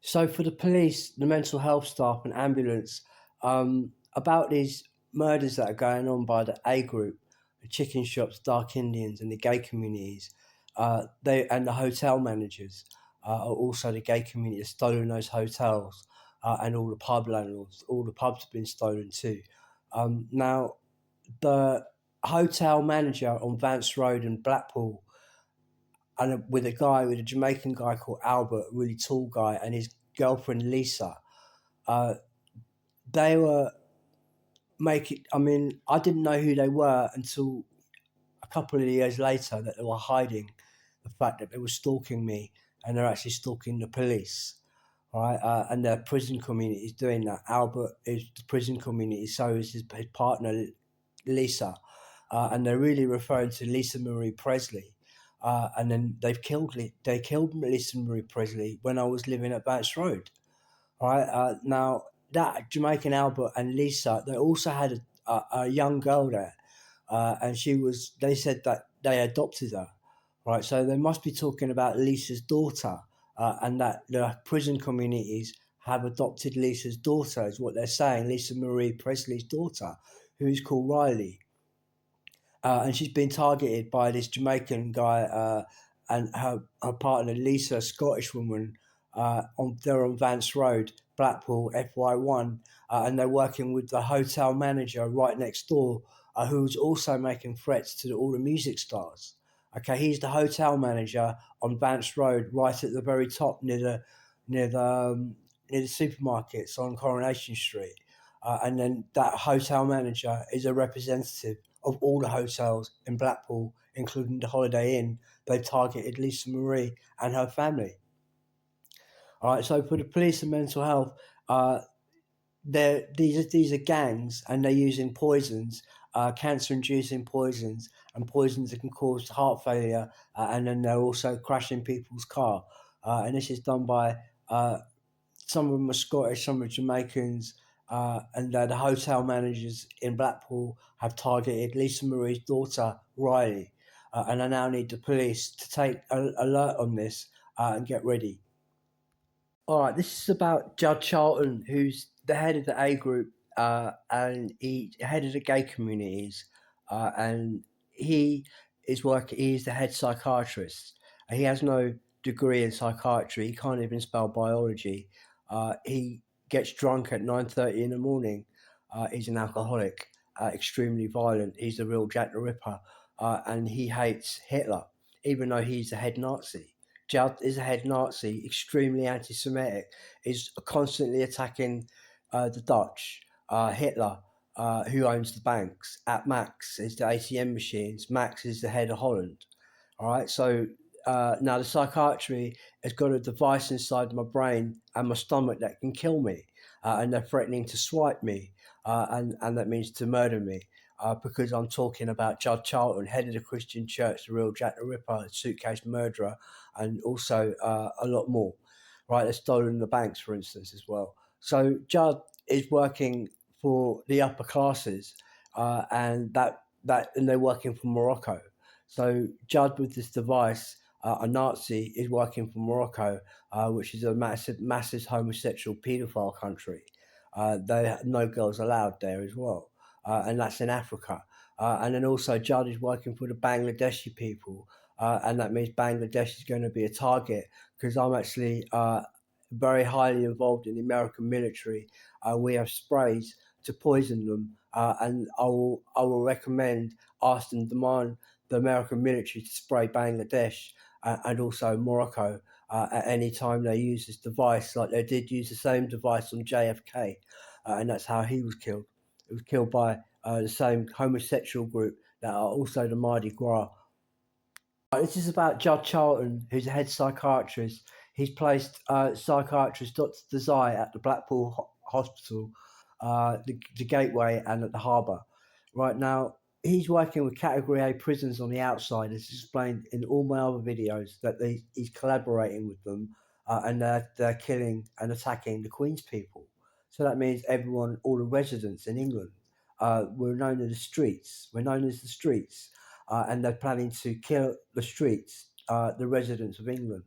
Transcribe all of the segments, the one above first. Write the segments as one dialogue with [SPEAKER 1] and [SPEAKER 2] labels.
[SPEAKER 1] So for the police, the mental health staff and ambulance, about these murders that are going on by the A group, the chicken shops, dark Indians, and the gay communities, they and the hotel managers are also the gay community have stolen those hotels, and all the pub landlords, all the pubs have been stolen too. Now the hotel manager on Vance Road in Blackpool, and with a Jamaican guy called Albert, a really tall guy, and his girlfriend Lisa. Uh, they were making. I mean, I didn't know who they were until a couple of years later that they were hiding the fact that they were stalking me, and they're actually stalking the police. Right, and the prison community is doing that. Albert is the prison community, so is his partner Lisa, and they're really referring to Lisa Marie Presley. And then they killed Lisa Marie Presley when I was living at Vance Road. Right, now that Jamaican Albert and Lisa, they also had a young girl there, and she was. They said that they adopted her. Right, so they must be talking about Lisa's daughter, and that the prison communities have adopted Lisa's daughter, is what they're saying. Lisa Marie Presley's daughter, who is called Riley, and she's been targeted by this Jamaican guy, and her partner Lisa, a Scottish woman. They're on Vance Road, Blackpool, FY1, and they're working with the hotel manager right next door, who's also making threats to all the music stars. Okay, he's the hotel manager on Vance Road, right at the very top near the near the supermarkets on Coronation Street. And then that hotel manager is a representative of all the hotels in Blackpool, including the Holiday Inn. They targeted Lisa Marie and her family. All right, so for the police and mental health, these are gangs, and they're using poisons, cancer-inducing poisons, and poisons that can cause heart failure, and then they're also crashing people's car. And this is done by some of them are Scottish, some are Jamaicans, and the hotel managers in Blackpool have targeted Lisa Marie's daughter, Riley. And I now need the police to take alert on this, and get ready. All right, this is about Judd Charlton, who's the head of the A group, and he head of the gay communities, and he He is the head psychiatrist. He has no degree in psychiatry. He can't even spell biology. He gets drunk at 9:30 in the morning. He's an alcoholic, extremely violent. He's the real Jack the Ripper, and he hates Hitler, even though he's the head Nazi. Judd is a head Nazi, extremely anti-Semitic, is constantly attacking the Dutch, Hitler, who owns the banks. At Max is the ATM machines. Max is the head of Holland. All right, so now the psychiatry has got a device inside my brain and my stomach that can kill me, and they're threatening to swipe me, and that means to murder me. Because I'm talking about Judd Charlton, head of the Christian Church, the real Jack the Ripper, suitcase murderer, and also a lot more. Right, they've stolen the banks, for instance, as well. So Judd is working for the upper classes, and they're working for Morocco. So Judd, with this device, a Nazi, is working for Morocco, which is a massive homosexual paedophile country. They no girls allowed there as well, and that's in Africa. And then also Judd is working for the Bangladeshi people, and that means Bangladesh is going to be a target because I'm actually very highly involved in the American military. We have sprays to poison them, and I will recommend, ask and demand the American military to spray Bangladesh, and also Morocco, at any time they use this device, like they did use the same device on JFK, and that's how he was killed. He was killed by the same homosexual group that are also the Mardi Gras. This is about Judd Charlton, who's a head psychiatrist. He's placed psychiatrist Dr. Desai at the Blackpool Hospital, the Gateway, and at the Harbour. Right now, he's working with Category A prisons on the outside. It's explained in all my other videos that he's collaborating with them, and they're killing and attacking the Queen's people. So that means everyone, all the residents in England, we're known as the streets. We're known as the streets, and they're planning to kill the streets, the residents of England.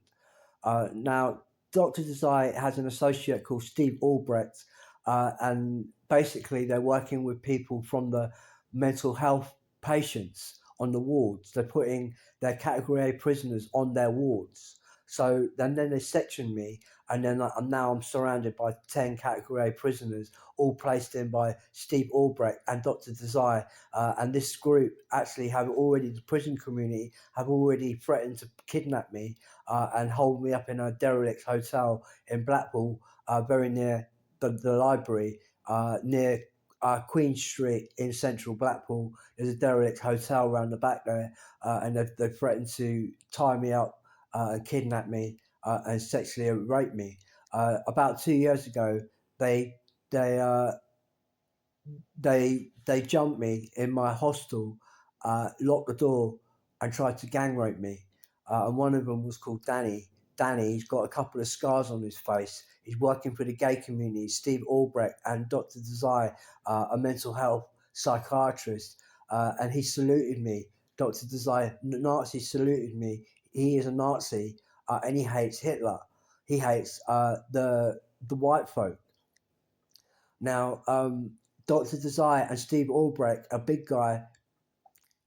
[SPEAKER 1] Now, Dr. Desai has an associate called Steve Albrecht, and basically they're working with people from the mental health patients on the wards. They're putting their Category A prisoners on their wards. So then they section me, and then I'm surrounded by 10 Category A prisoners, all placed in by Steve Albrecht and Dr. Desai. And this group actually have already, the prison community have already threatened to kidnap me and hold me up in a derelict hotel in Blackpool, very near the library, near Queen Street in central Blackpool. There's a derelict hotel around the back there, and they've threatened to tie me up and kidnap me and sexually rape me. About 2 years ago, they they uh, they jumped me in my hostel, locked the door, and tried to gang rape me. And one of them was called Danny. Danny, he's got a couple of scars on his face. He's working for the gay community. Steve Albrecht and Dr. Desai, a mental health psychiatrist, and he saluted me. Dr. Desai, Nazi saluted me. He is a Nazi, and he hates Hitler. He hates the white folk. Now, Dr. Desire and Steve Albrecht, a big guy,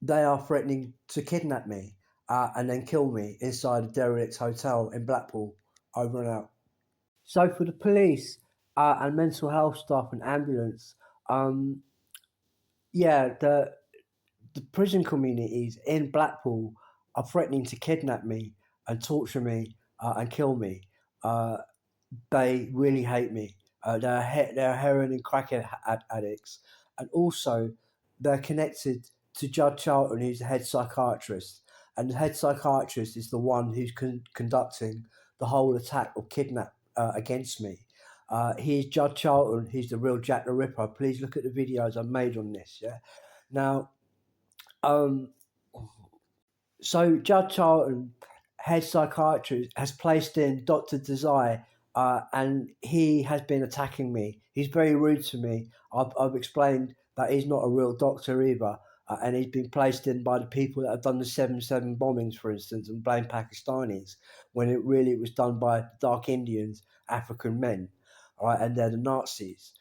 [SPEAKER 1] they are threatening to kidnap me and then kill me inside a derelict hotel in Blackpool. Over and out. So for the police and mental health staff and ambulance, um, yeah, the prison communities in Blackpool are threatening to kidnap me and torture me and kill me. Uh, they really hate me. They're heroin and crack addicts, and also they're connected to Judd Charlton, who's the head psychiatrist, and the head psychiatrist is the one who's conducting the whole attack or kidnap against me. He's Judd Charlton. He's the real Jack the Ripper. Please look at the videos I made on this. Yeah. Now, um, so Judd Charlton, head psychiatrist, has placed in Dr. Desai, and he has been attacking me. He's very rude to me. I've explained that he's not a real doctor either, and he's been placed in by the people that have done the 7/7 bombings, for instance, and blame Pakistanis, when it really was done by dark Indians, African men, all right, and they're the Nazis.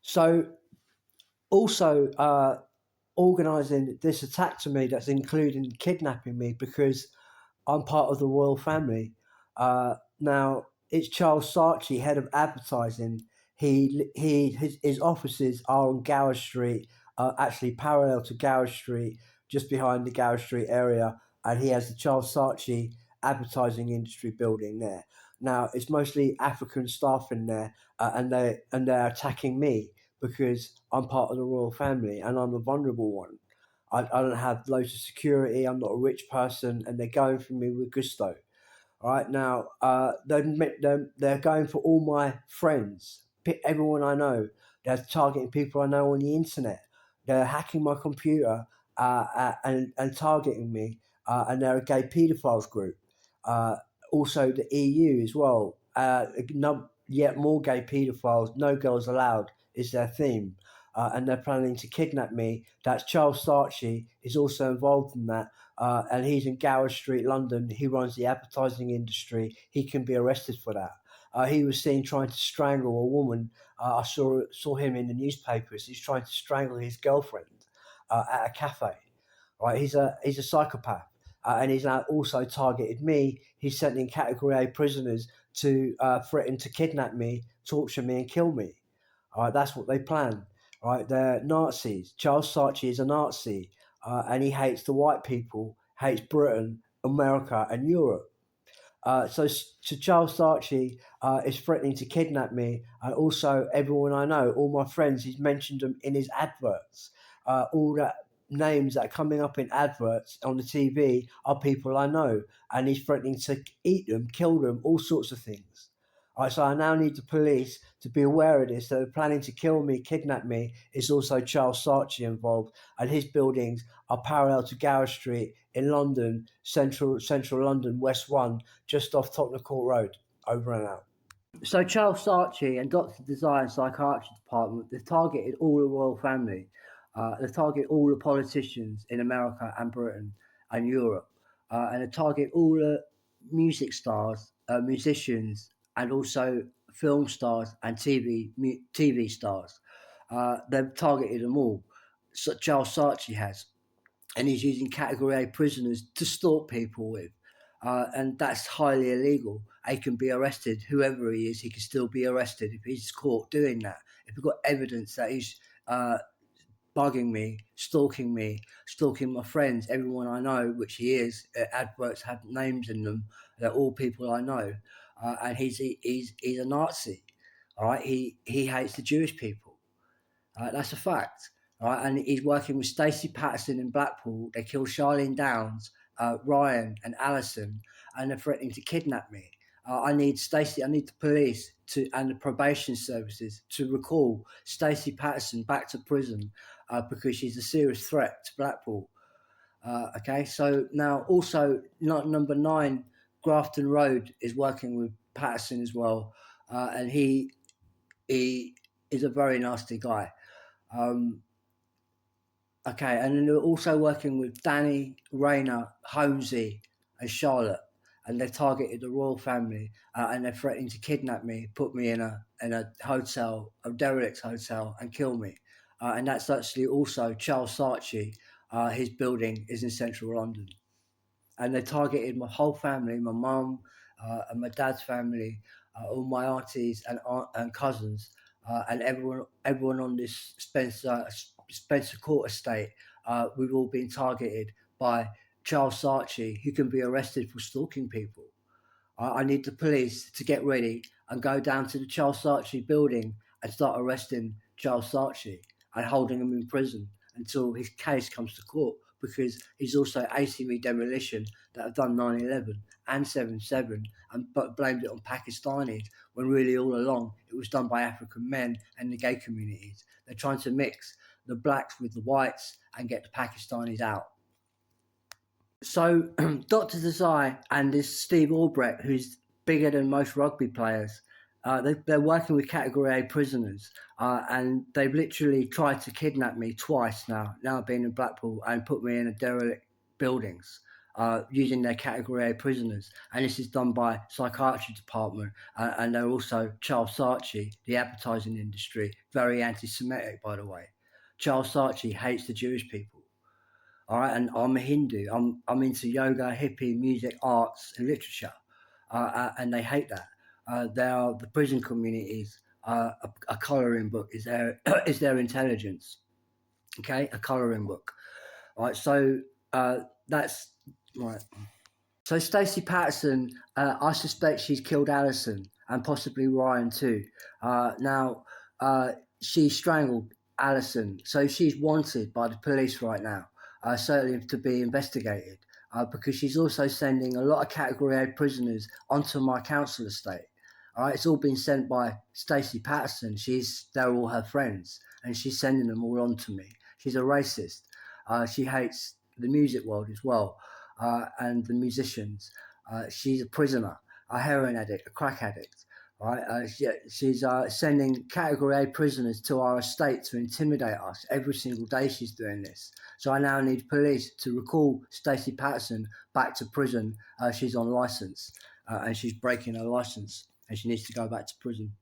[SPEAKER 1] So also, organising this attack to me that's including kidnapping me because I'm part of the royal family. Now it's Charles Saatchi, head of advertising. His offices are on Gower Street, actually parallel to Gower Street, just behind the Gower Street area, and he has the Charles Saatchi advertising industry building there. Now it's mostly African staff in there, and they're attacking me because I'm part of the royal family and I'm a vulnerable one. I don't have loads of security. I'm not a rich person, and they're going for me with gusto. All right, now they're going for all my friends, everyone I know. They're targeting people I know on the internet. They're hacking my computer and targeting me, and they're a gay paedophiles group. Uh, Also, the EU as well. Yet more gay paedophiles, no girls allowed is their theme. And they're planning to kidnap me. That's Charles Saatchi is also involved in that, and he's in Gower Street, London. He runs the advertising industry. He can be arrested for that. He was seen trying to strangle a woman. I saw him in the newspapers. He's trying to strangle his girlfriend at a cafe. Right, he's a psychopath, and he's now also targeted me. He's sending Category A prisoners to threaten to kidnap me, torture me, and kill me. All right, that's what they plan. All right, they're Nazis. Charles Saatchi is a Nazi, and he hates the white people, hates Britain, America, and Europe. So Charles Saatchi is threatening to kidnap me, and also everyone I know, all my friends. He's mentioned them in his adverts. All that names that are coming up in adverts on the TV are people I know, and he's threatening to eat them, kill them, all sorts of things. All right, so I now need the police to be aware of this. They're planning to kill me, kidnap me. Is also Charles Saatchi involved, and his buildings are parallel to Gower Street in London, central London, West One, just off Tottenham Court Road. Over and out. So Charles Saatchi and Dr. Desire Psychiatry Department, they've targeted all the royal family. They've targeted all the politicians in America and Britain and Europe. And they target all the music stars, musicians, and also film stars and TV stars. They've targeted them all. So Charles Saatchi has, and he's using Category A prisoners to stalk people with. And that's highly illegal. He can be arrested, whoever he is, he can still be arrested if he's caught doing that. If we've got evidence that he's uh, bugging me, stalking my friends, everyone I know, which he is. Adverts have names in them. They're all people I know, and he's a Nazi. All right, he hates the Jewish people. That's a fact. Right, and he's working with Stacey Patterson in Blackpool. They killed Charlene Downs, Ryan, and Alison, and they're threatening to kidnap me. I need Stacey. I need the police to and the probation services to recall Stacey Patterson back to prison because she's a serious threat to Blackpool. Okay, so now also number 9, Grafton Road is working with Patterson as well, and he is a very nasty guy. Um, okay, and then they're also working with Danny, Raina, Holmesy, and Charlotte, and they've targeted the royal family, and they're threatening to kidnap me, put me in a hotel, a derelict hotel, and kill me. And that's actually also Charles Saatchi. His building is in central London, and they targeted my whole family, my mum and my dad's family, all my aunties and cousins, and everyone on this Spencer Court estate. We've all been targeted by Charles Saatchi, who can be arrested for stalking people. I need the police to get ready and go down to the Charles Saatchi building and start arresting Charles Saatchi and holding him in prison until his case comes to court, because he's also ACME demolition that have done 9/11 and 7/7 and blamed it on Pakistanis, when really all along it was done by African men and the gay communities. They're trying to mix the blacks with the whites and get the Pakistanis out. So Dr. Desai and this Steve Albrecht, who's bigger than most rugby players, they're working with Category A prisoners, and they've literally tried to kidnap me twice now. Now I've been in Blackpool and put me in a derelict buildings using their Category A prisoners, and this is done by psychiatry department, and they're also Charles Saatchi, the advertising industry, very anti-Semitic, by the way. Charles Saatchi hates the Jewish people. All right, and I'm a Hindu. I'm into yoga, hippie, music, arts, and literature, and they hate that. The prison communities. A colouring book is their is their intelligence. Okay, a colouring book. All right, so that's right. So Stacey Patterson, I suspect she's killed Alison and possibly Ryan too. Now, she strangled Alison, so she's wanted by the police right now, certainly to be investigated, because she's also sending a lot of Category A prisoners onto my council estate. All right, it's all been sent by Stacey Patterson. They're all her friends, and she's sending them all on to me. She's a racist. She hates the music world as well, and the musicians. She's a prisoner, a heroin addict, a crack addict. Right? She's sending Category A prisoners to our estate to intimidate us. Every single day she's doing this. So I now need police to recall Stacey Patterson back to prison. She's on licence, and she's breaking her licence, and she needs to go back to prison.